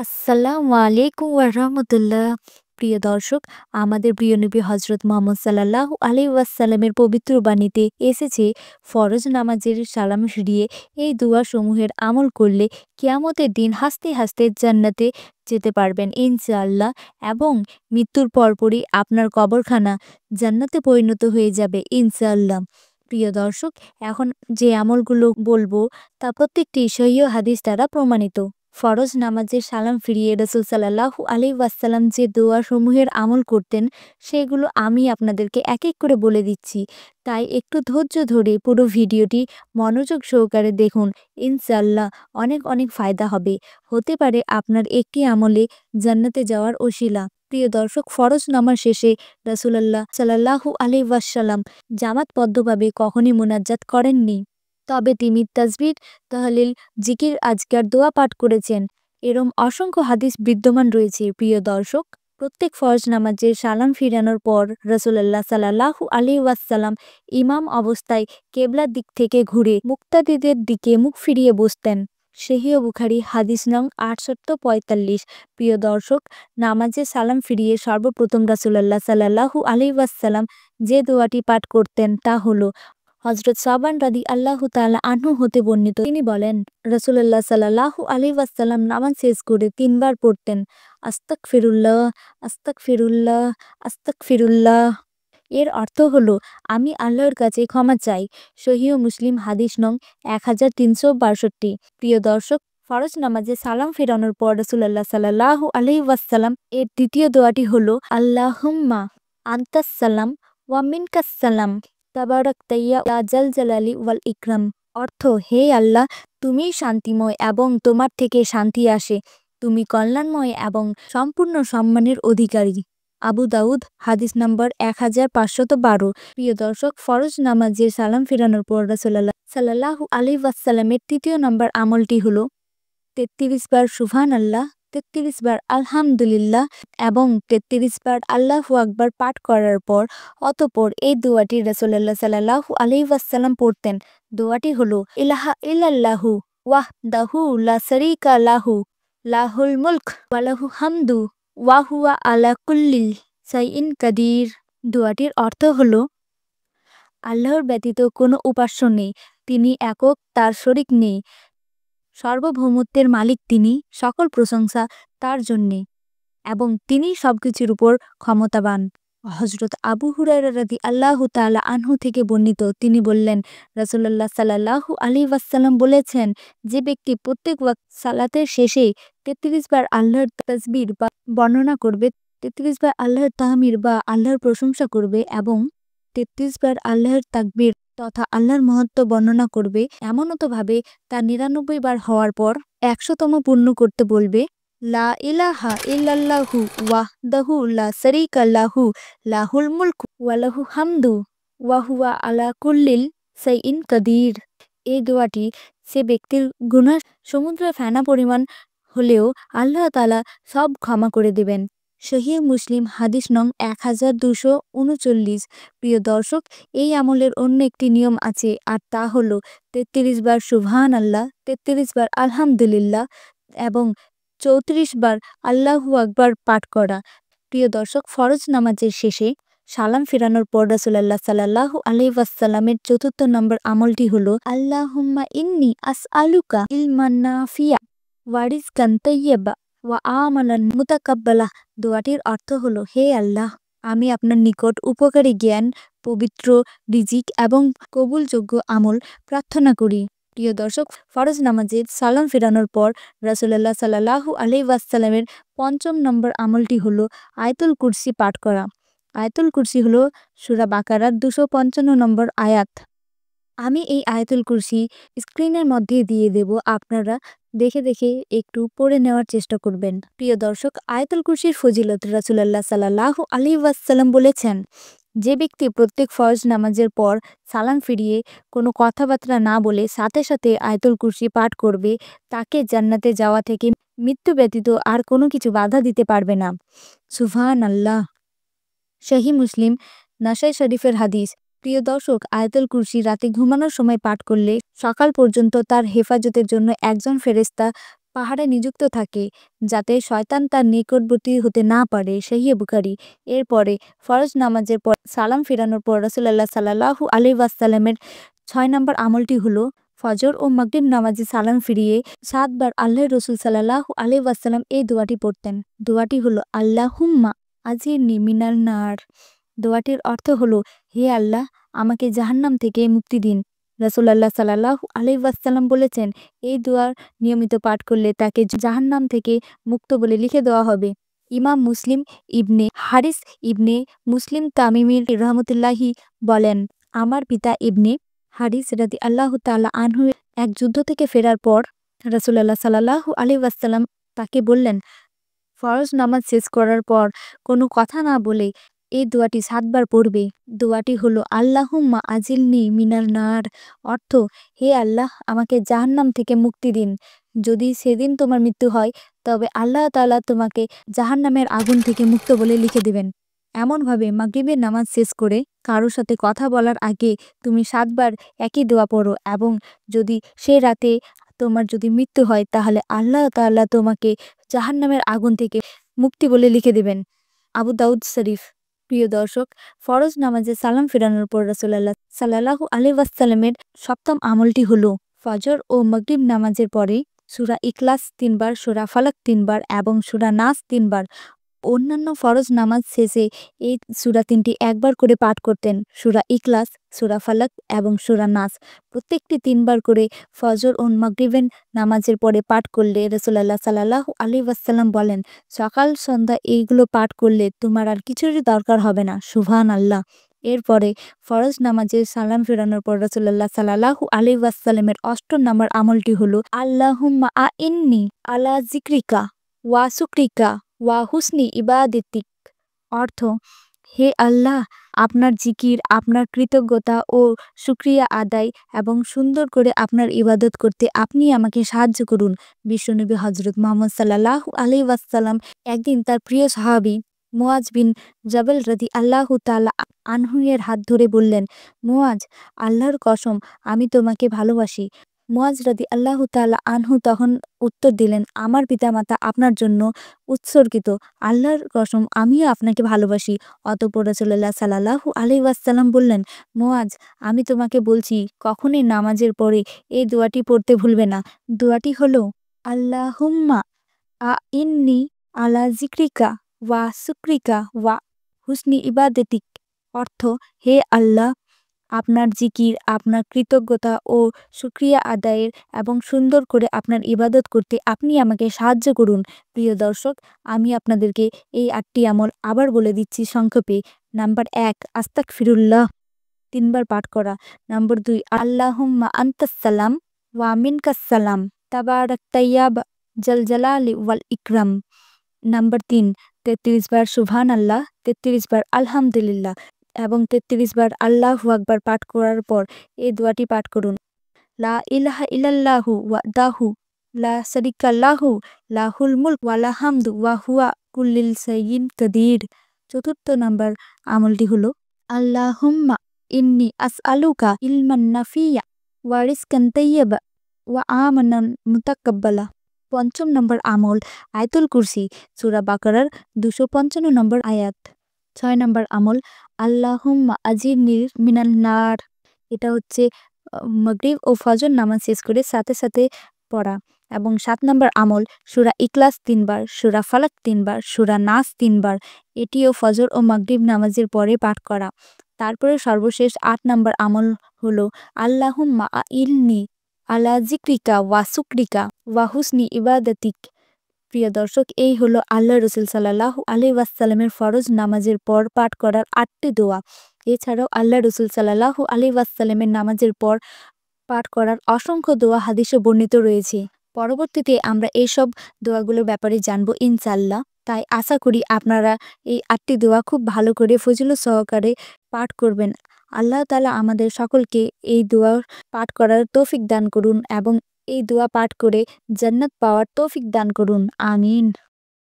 আসসালামু আলাইকুম ওয়া রাহমাতুল্লাহ। প্রিয় দর্শক, আমাদের প্রিয় নবী হজরত মুহাম্মদ সাল্লাল্লাহু আলাইহি ওয়াসাল্লামের পবিত্র বাণীতে এসেছে, ফরজ নামাজের সালাম ফিরিয়ে এই দোয়া সমূহের আমল করলে কিয়ামতের দিন হাসতে হাসতে জান্নাতে যেতে পারবেন ইনশাআল্লাহ, এবং মৃত্যুর পরপরই আপনার কবরখানা জান্নাতে পরিণত হয়ে যাবে ইনশাআল্লাহ। প্রিয় দর্শক, এখন যে আমলগুলো বলবো তা প্রত্যেকটি সহিহ হাদিস দ্বারা প্রমাণিত। ফরজ নামাজের সালাম ফিরিয়ে রাসূল সাল্লাল্লাহু আলাইহি ওয়াসাল্লাম যে দোয়া সমূহের আমল করতেন, সেগুলো আমি আপনাদেরকে এক এক করে বলে দিচ্ছি। তাই একটু ধৈর্য ধরে পুরো ভিডিওটি মনোযোগ সহকারে দেখুন। ইনশাআল্লাহ অনেক অনেক ফায়দা হবে। হতে পারে আপনার একটি আমলে জান্নাতে যাওয়ার ওসিলা। প্রিয় দর্শক, ফরজ নামাজ শেষে রাসূলুল্লাহ সাল্লাল্লাহু আলাইহি ওয়াসাল্লাম জামাতবদ্ধভাবে কখনই মুনাজ্জাত করেননি। তবে তিনি তাসবিহ, তাহলিল, জিকির, আজকার, দোয়া পাঠ করেছেন। এরম অসংখ্য হাদিস বিদ্যমান রয়েছে। প্রিয় দর্শক, প্রত্যেক ফরজ নামাজের সালাম ফিরানোর পর রাসূলুল্লাহ সাল্লাল্লাহু আলাইহি ওয়াসাল্লাম ইমাম অবস্থায় কেবলার দিক থেকে ঘুরে মুক্তাদিদের দিকে মুখ ফিরিয়ে বসতেন। সহিহ বুখারী হাদিস নং ৮৪৪। প্রিয় দর্শক, নামাজে সালাম ফিরিয়ে সর্বপ্রথম রাসূলুল্লাহ সাল্লাল্লাহু আলাইহি ওয়াসাল্লাম যে দোয়াটি পাঠ করতেন তা হলো হযরত সাবান রাদিয়াল্লাহু তাআলা আনহু হতে বর্ণিত। তিনি বলেন, রাসূলুল্লাহ সাল্লাল্লাহু আলাইহি ওয়াসাল্লাম নামাজ শেষ করে ৩ বার পড়তেন, আস্তাগফিরুল্লাহ, আস্তাগফিরুল্লাহ, আস্তাগফিরুল্লাহ। এর অর্থ হলো, আমি আল্লাহর কাছে ক্ষমা চাই। সহিহ মুসলিম হাদিস নং ১৩৬২। প্রিয় দর্শক, ফরজ নামাজে সালাম ফেরানোর পর রাসূলুল্লাহ সাল্লাল্লাহু আলাইহি ওয়াসাল্লাম এর দ্বিতীয় দোয়াটি হলো, আল্লাহুম্মা আনতাস সালাম ওয়া মিনকাস সালাম তাবারাকতা ইয়া জাল জালালি ওয়াল ইকরাম। অর্থ, হে আল্লাহ, তুমিই শান্তিময় এবং তোমার থেকে শান্তি আসে। তুমি কল্যাণময় এবং সম্পূর্ণ সম্মানের অধিকারী। আবু দাউদ হাদিস নম্বর ১৫১২। প্রিয় দর্শক, ফরজ নামাজের সালাম ফিরানোর পর রাসূলুল্লাহ সাল্লাল্লাহু আলাইহি ওয়াসাল্লামের তৃতীয় নম্বর আমলটি হলো ৩৩ বার সুবহানাল্লাহ, ৩৩ বার আলহামদুলিল্লাহ এবং ৩৩ বার আল্লাহু আকবার পাঠ করার পর অতঃপর এই দোয়াটি রাসূলুল্লাহ সাল্লাল্লাহু আলাইহি ওয়াসাল্লাম পড়তেন। দোয়াটি হলো, ইলাহা ইল্লাল্লাহু ওয়াহদাহু লা শারীকা লাহু লাহুল মুলক ওয়া লাহুল হামদু ওয়া হুয়া আলা কুল্লি শাইইন কাদির। দোয়াটির অর্থ হলো, আল্লাহর ব্যতীত কোনো উপাস্য নেই, তিনি একক, তার শরীক নেই, সার্বভৌমত্বের মালিক তিনি, সকল প্রশংসা তার জন্যে এবং তিনি সবকিছুর উপর ক্ষমতাবান। হযরত আবু হুরায়রা রাদিয়াল্লাহু তাআলা আনহু থেকে বর্ণিত, তিনি বললেন, রাসূলুল্লাহ সাল্লাল্লাহু আলাইহি ওয়াসাল্লাম বলেছেন, যে ব্যক্তি প্রত্যেক ওয়াক্ত সালাতের শেষে ৩৩ বার আল্লাহর তাসবিহ বা বর্ণনা করবে, ৩৩ বার আল্লাহর তাহমিদ বা আল্লাহর প্রশংসা করবে এবং ৩৩ বার আল্লাহর তাকবীর তথা আল্লাহর মহত্ব বর্ণনা করবে, এমনতভাবে তার ৯৯ বার হওয়ার পর ১০০তম পূর্ণ করতে বলবে, লা ইলাহা ইল্লাল্লাহু ওয়াহদাহু লা শারীকা লাহু লাহুল মুলকু ওয়া লাহুল হামদু ওয়া হুয়া আলা কুল্লি শাইইন কাদির। এই দোয়াটি সে ব্যক্তির গুনাহ সমুদ্র ফেনা পরিমাণ হলেও আল্লাহ তাআলা সব ক্ষমা করে দেবেন। সহিহ মুসলিম হাদিস নং ১২৩৯। প্রিয় দর্শক, এই আমলের অন্য একটি নিয়ম আছে, আর তা হলো ৩৩ বার সুবহানাল্লাহ, ৩৩ বার আলহামদুলিল্লাহ এবং ৩৪ বার আল্লাহু আকবার পাঠ করা। প্রিয় দর্শক, ফরজ নামাজের শেষে সালাম ফেরানোর পর রাসূলুল্লাহ সাল্লাল্লাহু আলাইহি ওয়াসাল্লামের চতুর্থ নম্বর আমলটি হলো, আল্লাহুম্মা ইন্নী আসআলুকা ইলমান নাফিয়া ওয়া রিজকান তাইয়্যিবা ওয়া আমালান মুতাকাব্বালা। দোয়াটির অর্থ হলো, হে আল্লাহ, আমি আপনার নিকট উপকারী জ্ঞান, পবিত্র রিজিক এবং কবুলযোগ্য আমল প্রার্থনা করি। প্রিয় দর্শক, ফরজ নামাজের সালাম ফেরানোর পর রাসূলুল্লাহ সাল্লাল্লাহু আলাইহি ওয়াসাল্লামের পঞ্চম নম্বর আমলটি হলো আয়াতুল কুরসি পাঠ করা। আয়াতুল কুরসি হলো সূরা বাকারার ২৫৫ নম্বর আয়াত। আমি এই আয়াতুল কুরসি স্ক্রিনের মধ্যে দিয়ে দেব, আপনারা দেখে দেখে একটু পড়ে নেওয়ার চেষ্টা করবেন। প্রিয় দর্শক, আয়াতুল কুরসির ফজিলত রাসূলুল্লাহ সাল্লাল্লাহু আলাইহি ওয়াসাল্লাম বলেছেন, যে ব্যক্তি প্রত্যেক ফরজ নামাজের পর সালাম ফিরিয়ে কোনো কথাবার্তা না বলে সাথে সাথে আয়াতুল কুরসি পাঠ করবে, তাকে জান্নাতে যাওয়া থেকে মৃত্যু ব্যতীত আর কোনো কিছু বাধা দিতে পারবে না। সুবহানাল্লাহ। সহিহ মুসলিম নাসাই শরীফের হাদিস। প্রিয় দর্শক, আয়াতুল কুরসি রাতে ঘুমানোর সময় পাঠ করলে সকাল পর্যন্ত তার হেফাজতের জন্য একজন ফেরেশতা পাহাড়ে নিযুক্ত থাকে, যাতে শয়তান তার নিকটবর্তী হতে না পারে। সহিহ বুখারী। এরপরে ফরজ নামাজের পর সালাম ফিরানোর পর রাসূলুল্লাহ সাল্লাল্লাহু আলাইহি ওয়াসাল্লামের ৬ নম্বর আমলটি হলো ফজর ও মাগরিব নামাজে সালাম ফিরিয়ে ৭ বার আল্লাহর রাসূল সাল্লাল্লাহু আলাইহি ওয়াসাল্লাম এই দোয়াটি পড়তেন। দোয়াটি হলো আল্লাহুম্মা আজিরনি মিনাল নার। দোয়াটির অর্থ হলো, হে আল্লাহ, আমাকে জাহান্নাম থেকে মুক্তি দিন। রাসূলুল্লাহ সাল্লাল্লাহু আলাইহি ওয়াসাল্লাম বলেছেন, এই দোয়ার নিয়মিত পাঠ করলে তাকে জাহান্নাম থেকে মুক্ত বলে লিখে দেওয়া হবে। ইমাম মুসলিম ইবনে হারিস ইবনে মুসলিম তামিমি রহমতুল্লাহি বলেন, আমার পিতা ইবনে হারিস রাদিয়াল্লাহু তাআলা আনহু এক যুদ্ধ থেকে ফেরার পর রাসূলুল্লাহ সাল্লাল্লাহু আলাইহি ওয়াসাল্লাম তাকে বললেন, ফরজ নামাজ শেষ করার পর কোনো কথা না বলে এই দোয়াটি ৭ বার পড়বে। দোয়াটি হলো আল্লাহুম্মা আজিলনি মিনাল নার। অর্থ, হে আল্লাহ, আমাকে জাহান্নাম থেকে মুক্তি দিন। যদি সেদিন তোমার মৃত্যু হয়, তবে আল্লাহ তাআলা তোমাকে জাহান্নামের আগুন থেকে মুক্ত বলে লিখে দিবেন। এমনভাবে মাগরিবের নামাজ শেষ করে কারো সাথে কথা বলার আগে তুমি ৭ বার একই দোয়া পড়ো, এবং যদি সে রাতে তোমার যদি মৃত্যু হয়, তাহলে আল্লাহ তাআলা তোমাকে জাহান্নামের আগুন থেকে মুক্তি বলে লিখে দিবেন। আবু দাউদ শরীফ। প্রিয় দর্শক, ফরজ নামাজে সালাম ফিরানোর পর রাসূলুল্লাহ সাল্লাল্লাহু আলাইহি ওয়াসাল্লামের ৭ম আমলটি হলো ফজর ও মাগরিব নামাজের পরে সূরা ইখলাস ৩ বার, সূরা ফালাক ৩ বার এবং সূরা নাস ৩ বার। অন্যান্য ফরজ নামাজ শেষে এই সূরা ৩টি একবার করে পাঠ করতেন। সূরা ইখলাস, সূরা ফালাক এবং সূরা নাস প্রত্যেকটি ৩ বার করে ফজর ও মাগরিবের নামাজের পরে পাঠ করলে রাসূলুল্লাহ সাল্লাল্লাহু আলাইহি ওয়াসাল্লাম বলেন, সকাল সন্ধ্যা এইগুলো পাঠ করলে তোমার আর কিছুরই দরকার হবে না। সুবহানাল্লাহ। এরপরে ফরজ নামাজে সালাম ফেরানোর পর রাসূলুল্লাহ সাল্লাল্লাহু আলাইহি ওয়াসাল্লামের ৮ম নম্বর আমলটি হলো আল্লাহুম্মা আইন্নি আলা যিকরিকা ওয়া শুকরিকা ওয়া হুসনি ইবাদাতিক। অর্থ, হে আল্লাহ, আপনার জিকির, আপনার কৃতজ্ঞতা ও শুকরিয়া আদায় এবং সুন্দর করে আপনার ইবাদত করতে আপনি আমাকে সাহায্য করুন। বিশ্বনবী হযরত মুহাম্মদ সাল্লাল্লাহু আলাইহি ওয়াসাল্লাম একদিন তার প্রিয় সাহাবী মুআজ বিন জাবাল রাদিয়াল্লাহু তাআলা আনহু এর হাত ধরে বললেন, মুআজ, আল্লাহর কসম, আমি তোমাকে ভালোবাসি। মুআজ রাদিয়াল্লাহু তাআলা আনহু তখন উত্তর দিলেন, আমার পিতামাতা আপনার জন্য উৎসর্গিত। আল্লাহর কসম, আমিও আপনাকে ভালোবাসি। অতঃপর রাসূলুল্লাহ সাল্লাল্লাহু আলাইহি ওয়াসাল্লাম বললেন, মুআজ, আমি তোমাকে বলছি, কখনোই নামাজের পরে এই দোয়াটি পড়তে ভুলবে না। দোয়াটি হলো আল্লাহুম্মা আইন্নি আলা যিকরিকা ওয়া শুকরিকা ওয়া হুসনি ইবাদাতিক। অর্থ, হে আল্লাহ, আপনার জিকির, আপনার কৃতজ্ঞতা ও শুকরিয়া আদায়ের এবং সুন্দর করে আপনার ইবাদত করতে আপনি আমাকে সাহায্য করুন। প্রিয় দর্শক, আমি আপনাদেরকে এই ৮টি আমল আবার বলে দিচ্ছি সংক্ষেপে। নাম্বার ১, আস্তাগফিরুল্লাহ ৩ বার পাঠ করা। নাম্বার ২, আল্লাহুম্মা আনতাস সালাম ওয়া মিনকাস সালাম তাবারাকতা ইয়া জাল জালালি ওয়াল ইকরাম। নাম্বার ৩, ৩৩ বার সুবহানাল্লাহ, ৩৩ বার আলহামদুলিল্লাহ এবং ৩৩ বার আল্লাহু আকবার পাঠ করার পর এই দোয়াটি পাঠ করুন, লা ইলাহা ইল্লাল্লাহু ওয়াহদাহু লা শারীকা লাহু লাহুল মুলক ওয়া লাহুল হামদু ওয়া হুয়া কুল্লি শাইইন কাদির। ৪র্থ নাম্বার আমলটি হলো আল্লাহুম্মা ইন্নী আসআলুকা ইলমান নাফিয়া ওয়া রিজকান তাইয়্যিবা ওয়া আমানান মুতাকাব্বালা। ৫ম নম্বর আমল আয়াতুল কুরসি, সূরা বাকারার ২৫৫ নম্বর আয়াত। ৬ নম্বর আমল আল্লাহুম্মা আজিরনি মিনান নার। এটা হচ্ছে মাগরিব ও ফজর নামাজ শেষ করে সাথে সাথে পড়া। এবং ৭ নম্বর আমল সূরা ইখলাস ৩ বার, সূরা ফালাক ৩ বার, সূরা নাস ৩ বার। এটিও ফজর ও মাগরিব নামাজের পরে পাঠ করা। তারপরে সর্বশেষ ৮ নম্বর আমল হলো আল্লাহুম্মা আইন্নি আলা যিকরিকা ওয়া শুকরিকা ওয়া হুসনি ইবাদাতিক। প্রিয় দর্শক, এই হলো আল্লাহ রাসূল সাল্লাল্লাহু আলাইহি ওয়াসাল্লামের ফরজ নামাজের পর পাঠ করার ৮টি দোয়া। এছাড়াও আল্লাহ রাসূল সাল্লাল্লাহু আলাইহি ওয়াসাল্লামের নামাজের পর পাঠ করার অসংখ্য দোয়া হাদিসে বর্ণিত রয়েছে। পরবর্তীতে আমরা এইসব দোয়াগুলোর ব্যাপারে জানবো ইনশাআল্লাহ। তাই আশা করি আপনারা এই ৮টি দোয়া খুব ভালো করে ফজিলত সহকারে পাঠ করবেন। আল্লাহ তাআলা আমাদের সকলকে এই দোয়া পাঠ করার তৌফিক দান করুন এবং এই দোয়া পাঠ করে জান্নাত পাওয়ার তৌফিক দান করুন। আমিন।